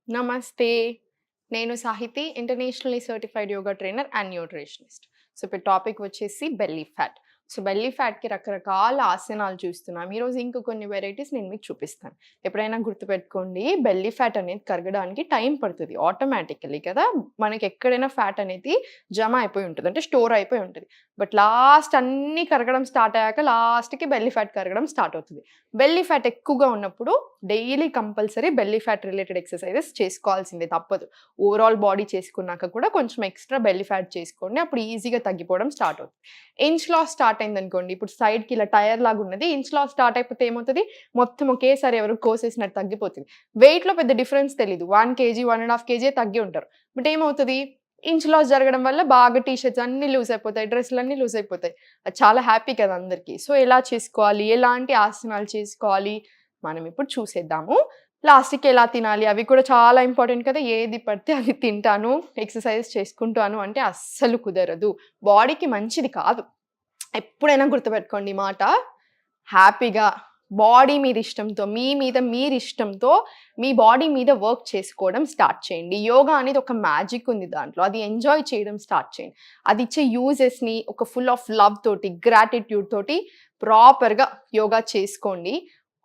నమస్తే. నేను Sahiti, internationally certified yoga trainer and nutritionist. So, ఇప్పుడు టాపిక్ వచ్చేసి బెల్లీ ఫ్యాట్. సో, బెల్లీ ఫ్యాట్‌కి రకరకాల ఆసనాలు చూస్తున్నాం. ఈరోజు ఇంక కొన్ని వెరైటీస్ నేను మీకు చూపిస్తాను. ఎప్పుడైనా గుర్తుపెట్టుకోండి, బెల్లీ ఫ్యాట్ అనేది కరగడానికి టైం పడతది ఆటోమేటికల్లీ కదా! మనకెక్కడైనా ఫ్యాట్ అనేది జమ అయిపోయి ఉంటది. అంటే స్టోర్ అయిపోయి ఉంటది. బట్ లాస్ట్ అన్నీ కరగడం స్టార్ట్ అయ్యాక లాస్ట్‌కి బెల్లీ ఫ్యాట్ కరగడం స్టార్ట్ అవుతది. బెల్లీ ఫ్యాట్ ఎక్కువగా ఉన్నప్పుడు daily compulsory belly fat related exercises చేసుకోవాల్సిందే తప్పదు. ఓవరాల్ బాడీ చేసుకున్నాక కూడా కొంచెం ఎక్స్‌ట్రా బెల్లీ ఫ్యాట్ చేసుకోండి. అప్పుడు ఈజీగా తగ్గిపోవడం స్టార్ట్ అవుతుంది. ఇంచ్ లాస్ స్టార్ట్ అయిందనుకోండి, ఇప్పుడు సైడ్‌కి ఇలా టైర్ లాగా ఉన్నది. ఇంచ్ లాస్ స్టార్ట్ అయిపోతే ఏమవుతది? మొత్తం ఒకేసారి ఎవరో కోసేసినట్టు తగ్గిపోతది. వెయిట్‌లో పెద్ద డిఫరెన్స్ తెలీదు. 1 కేజీ, 1½ కేజీయే తగ్గి ఉంటారు. బట్ ఏమవుతది? ఇంచ్ లాస్ జరగడం వల్ల బాగా టీ షర్ట్స్ అన్నీ లూజ్ అయిపోతాయి. డ్రెస్‌లన్నీ లూజ్ అయిపోతాయి. అది చాలా హ్యాపీ కదా అందరికి. సో, ఎలా చేసుకోవాలి? ఎలాంటి ఆసనాలు చేసుకోవాలి? మనం ఇప్పుడు చూసేద్దాము. లాస్ట్‌కి ఎలా తినాలి? అవి కూడా చాలా ఇంపార్టెంట్ కదా! ఏది పడితే అది తింటాను, ఎక్సర్‌సైజ్ చేసుకుంటాను అంటే అస్సలు కుదరదు. బాడీకి మంచిది కాదు. ఎప్పుడైనా గుర్తుపెట్టుకోండి ఈ మాట. హ్యాపీగా బాడీ మీద ఇష్టంతో, మీ మీద మీరిష్టంతో మీ బాడీ మీద వర్క్ చేసుకోవడం స్టార్ట్ చేయండి. యోగా అనేది ఒక మ్యాజిక్ ఉంది దాంట్లో. అది ఎంజాయ్ చేయడం స్టార్ట్ చేయండి. అది ఇచ్చే యూజెస్‌ని ఒక ఫుల్ ఆఫ్ లవ్ తోటి, గ్రాటిట్యూడ్ తోటి ప్రాపర్‌గా యోగా చేసుకోండి.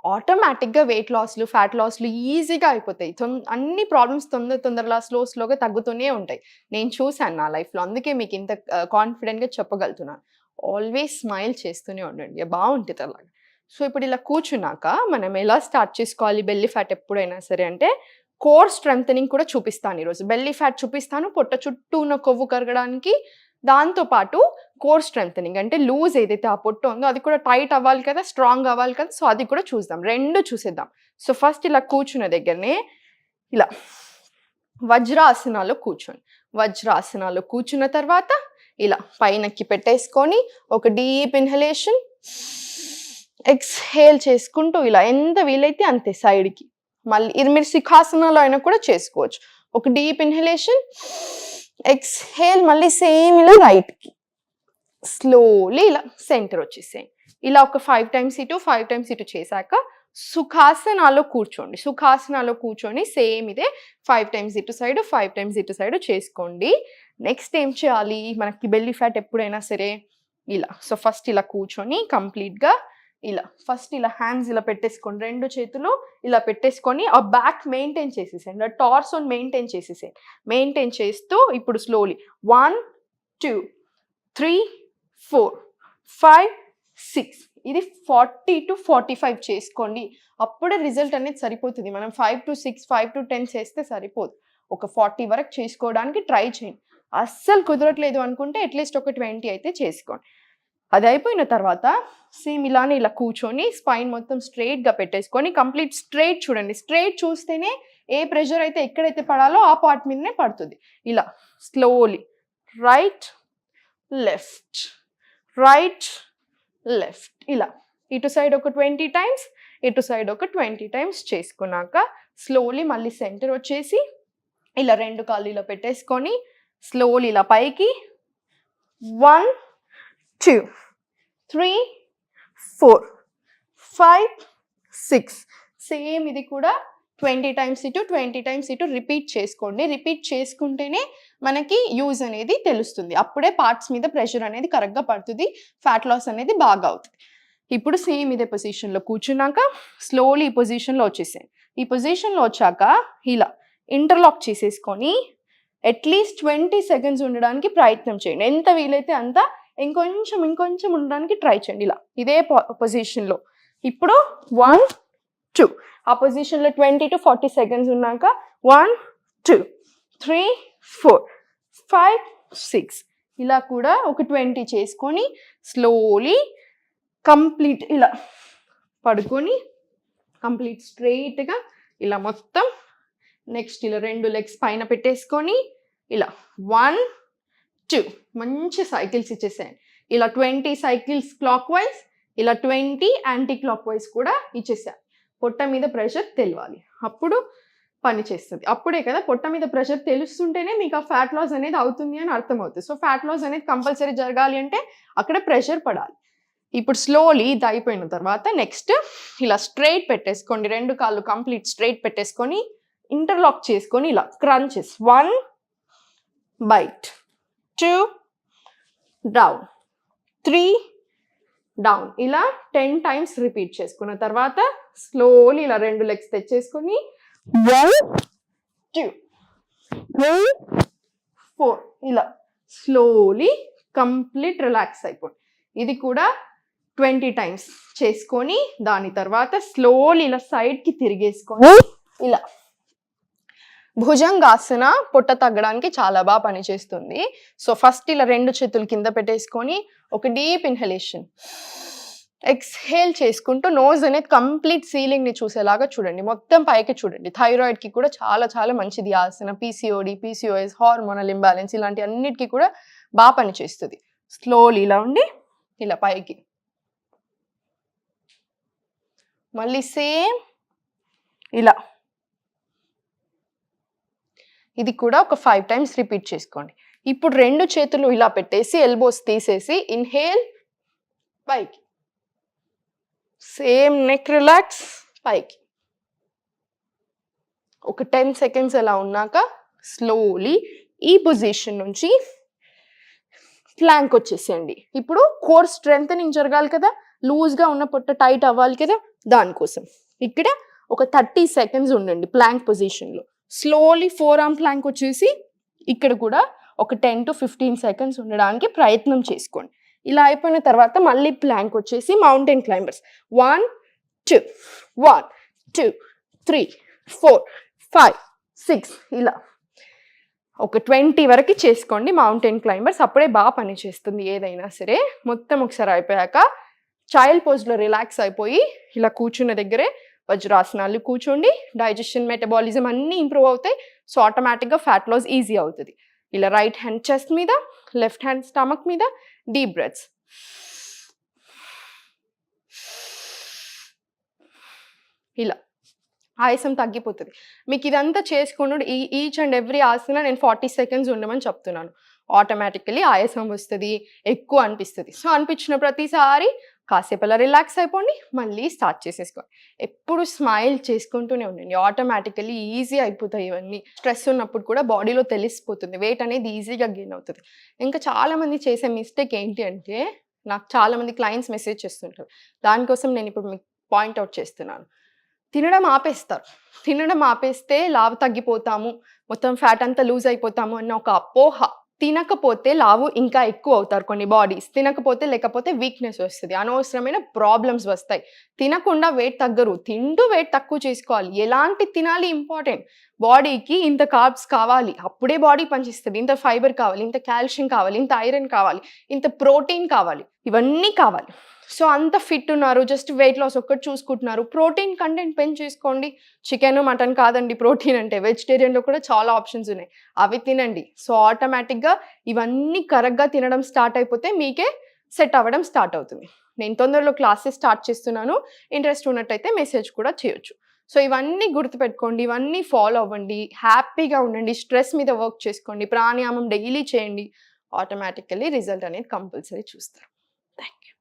ఆటోమేటిక్‌గా వెయిట్ లాస్‌లు, ఫ్యాట్ లాస్‌లు ఈజీగా అయిపోతాయి. అన్ని ప్రాబ్లమ్స్ తొందరగా స్లోగా తగ్గుతూనే ఉంటాయి. నేను చూసాను నా లైఫ్‌లో. అందుకే మీకు ఇంత కాన్ఫిడెంట్‌గా చెప్పగలుగుతున్నాను. ఆల్వేస్ స్మైల్ చేస్తూనే ఉండండి. బావుంటది అలాగా. సో, ఇప్పుడు ఇలా కూర్చున్నాక మనం ఎలా స్టార్ట్ చేసుకోవాలి బెల్లీ ఫ్యాట్ ఎప్పుడైనా సరే అంటే, కోర్ స్ట్రెంథెనింగ్ కూడా చూపిస్తాను ఈరోజు. బెల్లీ ఫ్యాట్ చూపిస్తాను. పొట్ట చుట్టూ ఉన్న కొవ్వు కరగడానికి, దాంతో పాటు కోర్ స్ట్రెంథెనింగ్ అంటే లూజ్ ఏదైతే ఆ పొట్ట ఉందో అది కూడా టైట్ అవ్వాలి కదా! స్ట్రాంగ్ అవ్వాలి కదా! సో, అది కూడా చూద్దాం. 2 చూసేద్దాం. సో, ఫస్ట్ ఇలా కూర్చున్న దగ్గరనే ఇలా వజ్రాసనాలో కూర్చోండి. వజ్రాసనాలో కూర్చున్న తర్వాత ఇలా పైనకి పెట్టేసుకొని ఒక డీప్ ఇన్హలేషన్, ఎక్స్‌హేల్ చేసుకుంటూ ఇలా ఎంత వీలైతే అంతే సైడ్‌కి. మళ్ళీ ఇది మీరు సుఖాసనాలో అయినా కూడా చేసుకోవచ్చు. ఒక డీప్ ఇన్హలేషన్, ఎక్స్‌హేల్ మళ్ళీ సేమ్ ఇలా రైట్‌కి. స్లోలీ ఇలా సెంటర్ వచ్చేసేయండి. ఇలా ఒక 5 టైమ్స్ ఇటు, 5 టైమ్స్ ఇటు చేశాక సుఖాసనాలో కూర్చోండి. సుఖాసనాలో కూర్చొని సేమ్ ఇదే 5 టైమ్స్ ఇటు సైడ్, 5 టైమ్స్ ఇటు సైడ్ చేసుకోండి. నెక్స్ట్ ఏం చేయాలి? మనకి బెల్లీ ఫ్యాట్ ఎప్పుడైనా సరే ఇలా. సో, ఫస్ట్ ఇలా కూర్చొని కంప్లీట్‌గా ఇలా ఫస్ట్ ఇలా హ్యాండ్స్ ఇలా పెట్టేసుకోండి. 2 చేతులు ఇలా పెట్టేసుకొని ఆ బ్యాక్ మెయింటైన్ చేసేసేయండి. ఆ టార్సోని మెయింటైన్ చేసేసేయండి. మెయింటైన్ చేస్తూ ఇప్పుడు స్లోలీ 1, 2, 3, 4, 5, 6 ఇది 40-45 చేసుకోండి. అప్పుడే రిజల్ట్ అనేది సరిపోతది. మనం 5-6, 5-10 చేస్తే సరిపోదు. ఒక 40 వరకు చేసుకోవడానికి ట్రై చేయండి. అస్సలు కుదరట్లేదు అనుకుంటే అట్‌లీస్ట్ ఒక 20 అయితే చేసుకోండి. అది అయిపోయిన తర్వాత సేమ్ ఇలానే ఇలా కూర్చొని స్పైన్ మొత్తం స్ట్రెయిట్‌గా పెట్టేసుకొని కంప్లీట్ స్ట్రెయిట్ చూడండి. స్ట్రెయిట్ చూస్తేనే ఏ ప్రెషర్ అయితే ఎక్కడైతే పడాలో ఆ పార్ట్ మీదనే పడుతుంది. ఇలా slowly right, left, right, left ఇలా. ఇటు సైడ్ ఒక 20 టైమ్స్, ఇటు సైడ్ ఒక 20 టైమ్స్ చేసుకున్నాక స్లోలీ మళ్ళీ సెంటర్ వచ్చేసి ఇలా 2 కాళ్ళు ఇలా పెట్టేసుకొని స్లోలీ ఇలా పైకి 1, 2, 3, 4, 5, 6 సేమ్ ఇది కూడా 20 టైమ్స్ ఇటు, 20 టైమ్స్ ఇటు రిపీట్ చేసుకోండి. రిపీట్ చేసుకుంటేనే మనకి యూజ్ అనేది తెలుస్తుంది. అప్పుడే పార్ట్స్ మీద ప్రెషర్ అనేది కరెక్ట్‌గా పడుతుంది. ఫ్యాట్ లాస్ అనేది బాగా అవుతుంది. ఇప్పుడు సేమ్ ఇదే పొజిషన్‌లో కూర్చున్నాక స్లోలీ ఈ పొజిషన్‌లో వచ్చేసేయండి. ఈ పొజిషన్‌లో వచ్చాక ఇలా ఇంటర్లాక్ చేసేసుకొని అట్‌లీస్ట్ 20 సెకండ్స్ ఉండడానికి ప్రయత్నం చేయండి. ఎంత వీలైతే అంత ఇంకొంచెం ఉండడానికి ట్రై చేయండి ఇలా. ఇదే పొజిషన్‌లో. ఇప్పుడు 1, 2 ఆ పొజిషన్‌లో 20-40 సెకండ్స్ ఉన్నాక 1, 2, 3, 4, 5, 6 ఇలా కూడా ఒక 20 చేసుకొని స్లోలీ కంప్లీట్ ఇలా పడుకొని కంప్లీట్ స్ట్రెయిట్‌గా ఇలా మొత్తం నెక్స్ట్ ఇలా 2 లెగ్స్ పైన పెట్టేసుకొని ఇలా 1, 2 మంచి సైకిల్స్ ఇచ్చేసేయండి. ఇలా 20 సైకిల్స్ క్లాక్ వైజ్, ఇలా 20 యాంటీ క్లాక్ వైజ్ కూడా ఇచ్చేసేయాలి. పొట్ట మీద ప్రెషర్ తెలవాలి. అప్పుడు పని చేస్తది. అప్పుడే కదా పొట్ట మీద ప్రెషర్ తెలుస్తుంటేనే మీకు ఆ ఫ్యాట్ లాస్ అనేది అవుతుంది అని అర్థమవుతుంది. సో, ఫ్యాట్ లాస్ అనేది కంపల్సరీ జరగాలి అంటే అక్కడ ప్రెషర్ పడాలి. ఇప్పుడు స్లోలీ ఇది అయిపోయిన తర్వాత నెక్స్ట్ ఇలా స్ట్రెయిట్ పెట్టేసుకోండి. 2 కాళ్ళు కంప్లీట్ స్ట్రెయిట్ పెట్టేసుకొని ఇంటర్లాక్ చేసుకొని ఇలా క్రంచెస్ 1 బైట్ 2 డౌన్ 3 డౌన్ ఇలా 10 టైమ్స్ రిపీట్ చేసుకున్న తర్వాత స్లోలీ ఇలా 2 లెగ్స్ తెచ్చేసుకొని 1 2 3 4 ఇలా స్లోలీ కంప్లీట్ రిలాక్స్ అయిపోండి. ఇది కూడా 20 టైమ్స్ చేసుకొని దాని తర్వాత స్లోలీ ఇలా సైడ్కి తిరిగేసుకొని ఇలా భుజంగాసన పొట్ట తగ్గడానికి చాలా బాగా పనిచేస్తుంది. సో ఫస్ట్ ఇలా 2 చేతులు కింద పెట్టేసుకొని ఒక డీప్ ఇన్హలేషన్, ఎక్స్హేల్ చేసుకుంటూ నోజ్ అనేది కంప్లీట్ సీలింగ్ని చూసేలాగా చూడండి, మొత్తం పైకి చూడండి. థైరాయిడ్కి కూడా చాలా చాలా మంచిది ఆసన. పీసీఓడి, పీసీఓఎస్, హార్మోనల్ ఇంబ్యాలెన్స్ ఇలాంటి అన్నిటికీ కూడా బాగా పనిచేస్తుంది. స్లోలీ ఇలా ఉండి ఇలా పైకి, మళ్ళీ సేమ్ ఇలా. ఇది కూడా ఒక 5 టైమ్స్ రిపీట్ చేసుకోండి. ఇప్పుడు 2 చేతులు ఇలా పెట్టేసి ఎల్బోస్ తీసేసి ఇన్హేల్ పైకి, సేమ్ నెక్ రిలాక్స్ పైకి. ఒక 10 సెకండ్స్ అలా ఉన్నాక స్లోలీ ఈ పొజిషన్ నుంచి ప్లాంక్ వచ్చేసేయండి. ఇప్పుడు కోర్ స్ట్రెంథనింగ్ జరగాలి కదా, లూజ్గా ఉన్న పొట్ట టైట్ అవ్వాలి కదా, దానికోసం ఇక్కడ ఒక 30 సెకండ్స్ ఉండండి ప్లాంక్ పొజిషన్లో. స్లోలీ 4 ఆర్మ్ ప్లాంక్ వచ్చేసి ఇక్కడ కూడా ఒక 10 to 15 సెకండ్స్ ఉండడానికి ప్రయత్నం చేసుకోండి. ఇలా అయిపోయిన తర్వాత మళ్ళీ ప్లాంక్ వచ్చేసి మౌంటైన్ క్లైంబర్స్ 1 2 1 2 3 4 5 6 ఇలా ఒక 20 వరకు చేసుకోండి మౌంటైన్ క్లైంబర్స్. అప్పుడే బాగా పనిచేస్తుంది ఏదైనా సరే. మొత్తం ఒకసారి అయిపోయాక చైల్డ్ పోజ్లో రిలాక్స్ అయిపోయి ఇలా కూర్చున్న దగ్గరే వజ్రాసనాలు కూర్చోండి. డైజెషన్, మెటబాలిజం అన్నీ ఇంప్రూవ్ అవుతాయి. సో ఆటోమేటిక్గా ఫ్యాట్ లాస్ ఈజీ అవుతుంది. ఇలా రైట్ హ్యాండ్ చెస్ట్ మీద, లెఫ్ట్ హ్యాండ్ స్టమక్ మీద డీప్ బ్రెత్స్. ఇలా ఆయాసం తగ్గిపోతుంది మీకు. ఇదంతా చేసుకున్నాడు ఈచ్ అండ్ ఎవ్రీ ఆసన నేను 40 సెకండ్స్ ఉండమని చెప్తున్నాను. ఆటోమేటికలీ ఆయాసం వస్తుంది, ఎక్కువ అనిపిస్తుంది. సో అనిపించిన ప్రతిసారి కాసేపు అలా రిలాక్స్ అయిపోండి, మళ్ళీ స్టార్ట్ చేసేసుకోండి. ఎప్పుడు స్మైల్ చేసుకుంటూనే ఉండండి, ఆటోమేటికలీ ఈజీ అయిపోతాయి ఇవన్నీ. స్ట్రెస్ ఉన్నప్పుడు కూడా బాడీలో తెలిసిపోతుంది, వెయిట్ అనేది ఈజీగా గెయిన్ అవుతుంది. ఇంకా చాలామంది చేసే మిస్టేక్ ఏంటి అంటే, నాకు చాలామంది క్లయింట్స్ మెసేజ్ చేస్తుంటారు, దానికోసం నేను ఇప్పుడు మీకు పాయింట్అవుట్ చేస్తున్నాను. తినడం ఆపేస్తారు. తినడం ఆపేస్తే లావు తగ్గిపోతాము, మొత్తం ఫ్యాట్ అంతా లూజ్ అయిపోతాము అన్న ఒక అపోహ. తినకపోతే లావు ఇంకా ఎక్కువ అవుతారు కొన్ని బాడీస్. తినకపోతే లేకపోతే వీక్నెస్ వస్తుంది, అనవసరమైన ప్రాబ్లమ్స్ వస్తాయి. తినకుండా వెయిట్ తగ్గరు, తింటూ వెయిట్ తక్కువ చేసుకోవాలి. ఎలాంటి తినాలి ఇంపార్టెంట్. బాడీకి ఇంత కార్బ్స్ కావాలి, అప్పుడే బాడీ పనిచేస్తుంది. ఇంత ఫైబర్ కావాలి, ఇంత కాల్షియం కావాలి, ఇంత ఐరన్ కావాలి, ఇంత ప్రోటీన్ కావాలి, ఇవన్నీ కావాలి. సో అంత ఫిట్ ఉన్నారు, జస్ట్ వెయిట్ లాస్ ఒక్కటి చూసుకుంటున్నారు, ప్రోటీన్ కంటెంట్ పెంచేసుకోండి. చికెన్, మటన్ కాదండి ప్రోటీన్ అంటే, వెజిటేరియన్లో కూడా చాలా ఆప్షన్స్ ఉన్నాయి, అవి తినండి. సో ఆటోమేటిక్గా ఇవన్నీ కరెక్ట్గా తినడం స్టార్ట్ అయిపోతే మీకే సెట్ అవ్వడం స్టార్ట్ అవుతుంది. నేను తొందరలో క్లాసెస్ స్టార్ట్ చేస్తున్నాను, ఇంట్రెస్ట్ ఉన్నట్టయితే మెసేజ్ కూడా చేయొచ్చు. సో ఇవన్నీ గుర్తుపెట్టుకోండి, ఇవన్నీ ఫాలో అవ్వండి, హ్యాపీగా ఉండండి, స్ట్రెస్ మీద వర్క్ చేసుకోండి, ప్రాణాయామం డైలీ చేయండి. ఆటోమేటికల్లీ రిజల్ట్ అనేది కంపల్సరీ చూస్తారు. Thank you.